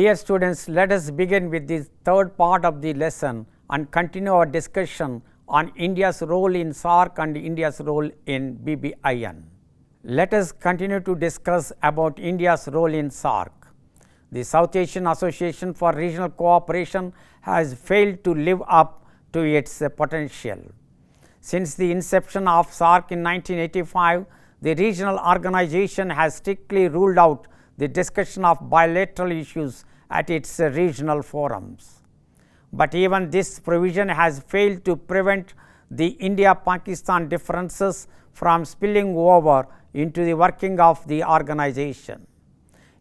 Dear students, let us begin with the third part of the lesson and continue our discussion on India's role in SAARC and India's role in BBIN. Let us continue to discuss about India's role in SAARC. The South Asian Association for Regional Cooperation has failed to live up to its potential. Since the inception of SAARC in 1985, the regional organization has strictly ruled out the discussion of bilateral issues at its regional forums. But even this provision has failed to prevent the India-Pakistan differences from spilling over into the working of the organization.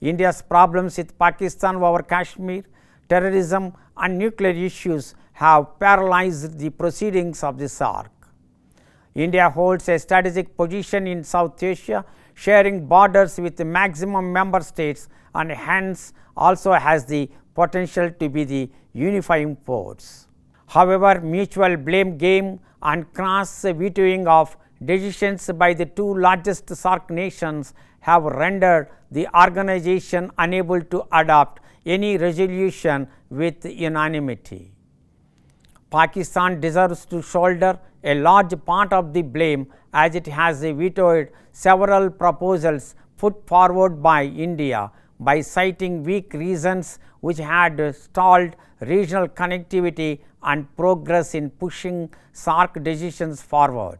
India's problems with Pakistan over Kashmir, terrorism and nuclear issues have paralyzed the proceedings of the SAARC. India holds a strategic position in South Asia, sharing borders with the maximum member states, and hence also has the potential to be the unifying force. However, mutual blame game and cross vetoing of decisions by the two largest SAARC nations have rendered the organization unable to adopt any resolution with unanimity. Pakistan deserves to shoulder a large part of the blame, as it has vetoed several proposals put forward by India by citing weak reasons which had stalled regional connectivity and progress in pushing SAARC decisions forward.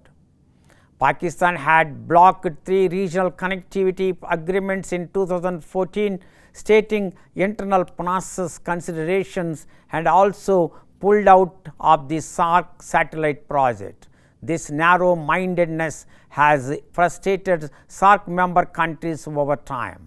Pakistan had blocked 3 regional connectivity agreements in 2014, stating internal process considerations, and also pulled out of the SAARC satellite project. This narrow-mindedness has frustrated SAARC member countries over time.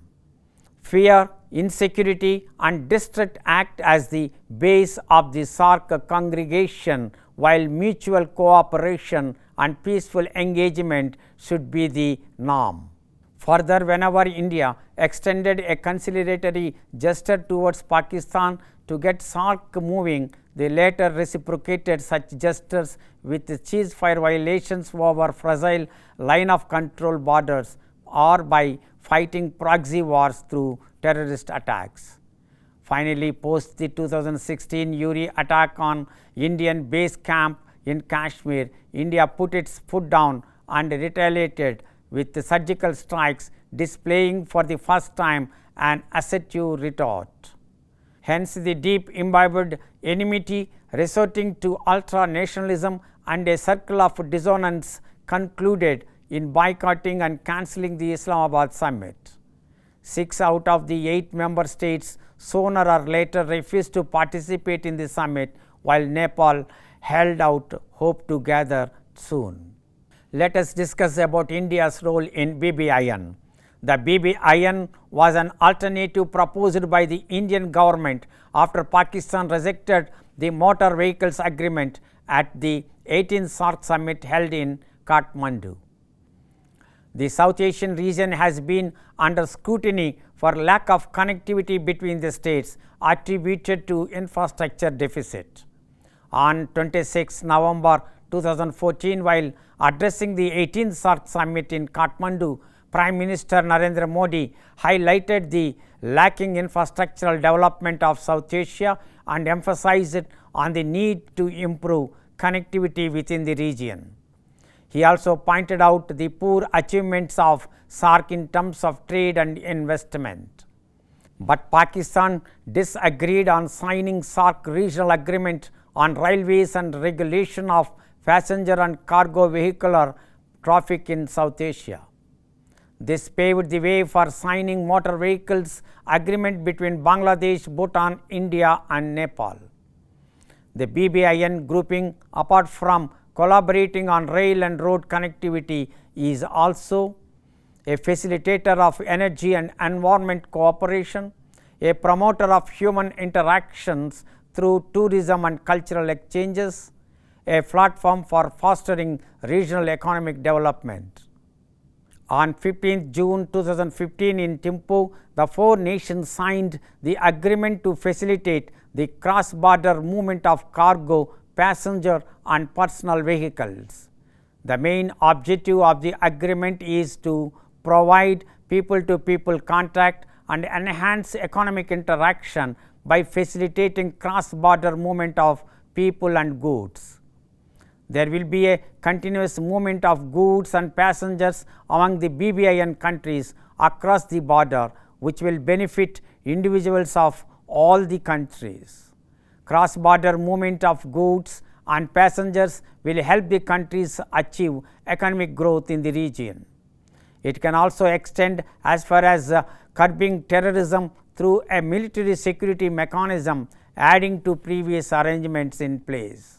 Fear, insecurity and distrust act as the base of the SAARC congregation, while mutual cooperation and peaceful engagement should be the norm. Further, whenever India extended a conciliatory gesture towards Pakistan to get SAARC moving, they later reciprocated such gestures with ceasefire violations over fragile line of control borders or by fighting proxy wars through terrorist attacks. Finally, post the 2016 Uri attack on Indian base camp in Kashmir, India put its foot down and retaliated with surgical strikes, displaying for the first time an assertive retort. Hence, the deep imbibed enmity resorting to ultra-nationalism and a circle of dissonance concluded in boycotting and cancelling the Islamabad summit. 6 out of the 8 member states sooner or later refused to participate in the summit, while Nepal held out hope to gather soon. Let us discuss about India's role in BBIN. The BBIN was an alternative proposed by the Indian government after Pakistan rejected the motor vehicles agreement at the 18th SAARC summit held in Kathmandu. The South Asian region has been under scrutiny for lack of connectivity between the states, attributed to infrastructure deficit. On 26 November 2014, while addressing the 18th SAARC summit in Kathmandu, Prime Minister Narendra Modi highlighted the lacking infrastructural development of South Asia and emphasized on the need to improve connectivity within the region. He also pointed out the poor achievements of SAARC in terms of trade and investment. But Pakistan disagreed on signing SAARC regional agreement on railways and regulation of passenger and cargo vehicular traffic in South Asia. This paved the way for signing motor vehicles agreement between Bangladesh, Bhutan, India and Nepal. The BBIN grouping, apart from collaborating on rail and road connectivity, is also a facilitator of energy and environment cooperation, a promoter of human interactions through tourism and cultural exchanges, a platform for fostering regional economic development. On 15th June 2015 in Thimphu, the 4 nations signed the agreement to facilitate the cross-border movement of cargo, passenger and personal vehicles. The main objective of the agreement is to provide people-to-people contact and enhance economic interaction by facilitating cross-border movement of people and goods. There will be a continuous movement of goods and passengers among the BBIN countries across the border, which will benefit individuals of all the countries. Cross-border movement of goods and passengers will help the countries achieve economic growth in the region. It can also extend as far as curbing terrorism through a military security mechanism, adding to previous arrangements in place.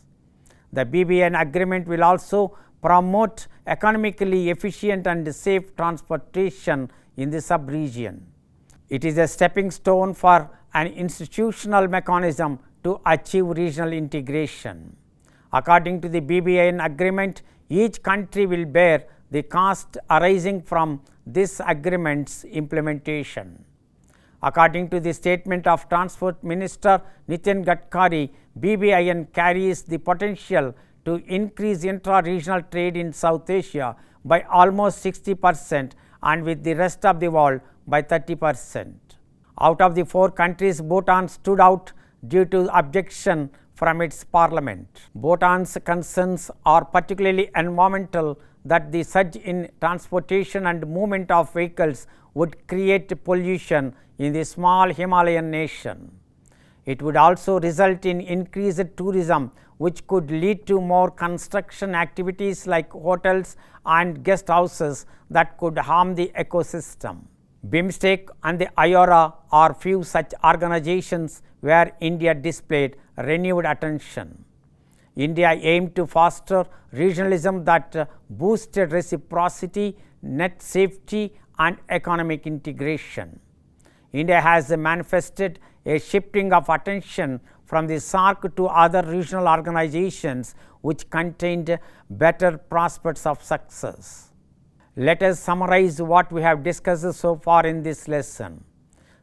The BBN agreement will also promote economically efficient and safe transportation in the sub-region. It is a stepping stone for an institutional mechanism to achieve regional integration. According to the BBN agreement, each country will bear the cost arising from this agreement's implementation. According to the statement of Transport Minister Nitin Gadkari, BBIN carries the potential to increase intra-regional trade in South Asia by almost 60% and with the rest of the world by 30%. Out of the 4 countries, Bhutan stood out due to objection from its parliament. Bhutan's concerns are particularly environmental, that the surge in transportation and movement of vehicles would create pollution in the small Himalayan nation. It would also result in increased tourism, which could lead to more construction activities like hotels and guest houses that could harm the ecosystem. BIMSTEC and the IORA are few such organizations where India displayed renewed attention. India aimed to foster regionalism that boosted reciprocity, net safety and economic integration. India has manifested a shifting of attention from the SAARC to other regional organizations which contained better prospects of success. Let us summarize what we have discussed so far in this lesson.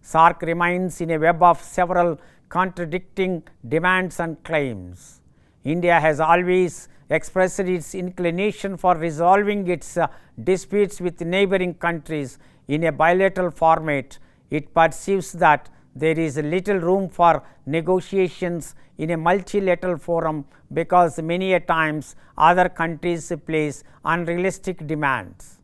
SAARC remains in a web of several contradicting demands and claims. India has always expressed its inclination for resolving its disputes with neighboring countries in a bilateral format. It perceives that there is little room for negotiations in a multilateral forum because many a times other countries place unrealistic demands.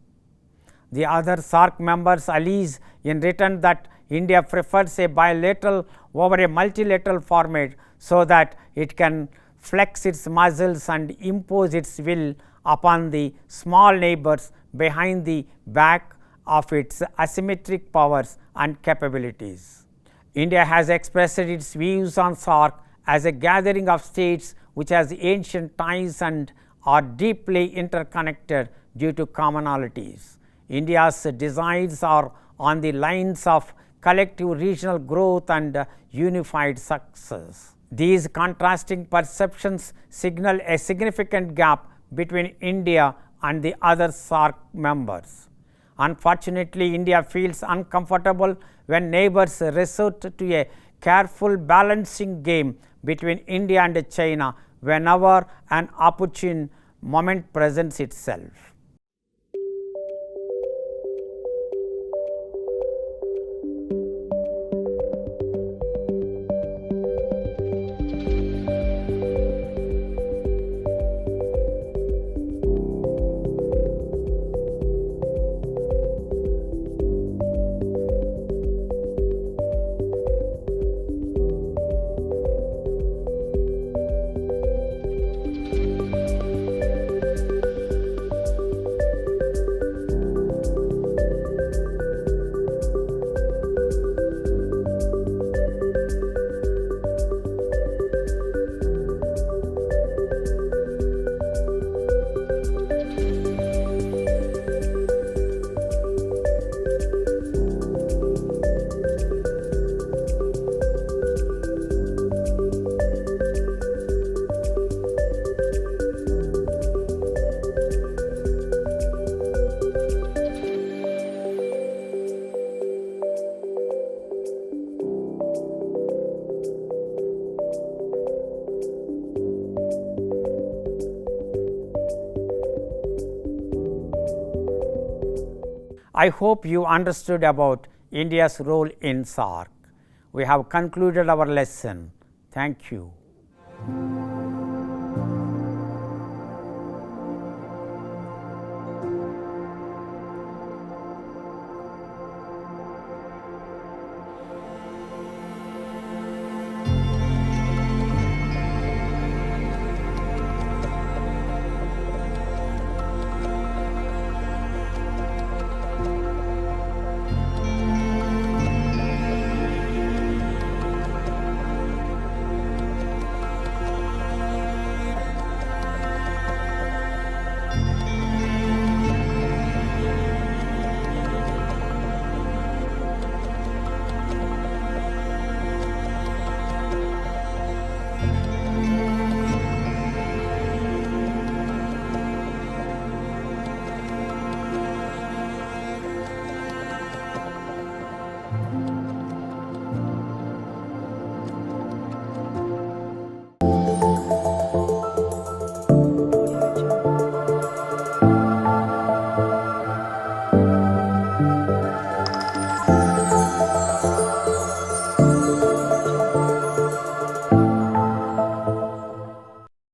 The other SAARC members allege in return that India prefers a bilateral over a multilateral format so that it can flex its muscles and impose its will upon the small neighbors behind the back of its asymmetric powers and capabilities. India has expressed its views on SAARC as a gathering of states which has ancient ties and are deeply interconnected due to commonalities. India's desires are on the lines of collective regional growth and unified success. These contrasting perceptions signal a significant gap between India and the other SAARC members. Unfortunately, India feels uncomfortable when neighbors resort to a careful balancing game between India and China whenever an opportune moment presents itself. I hope you understood about India's role in SAARC. We have concluded our lesson. Thank you.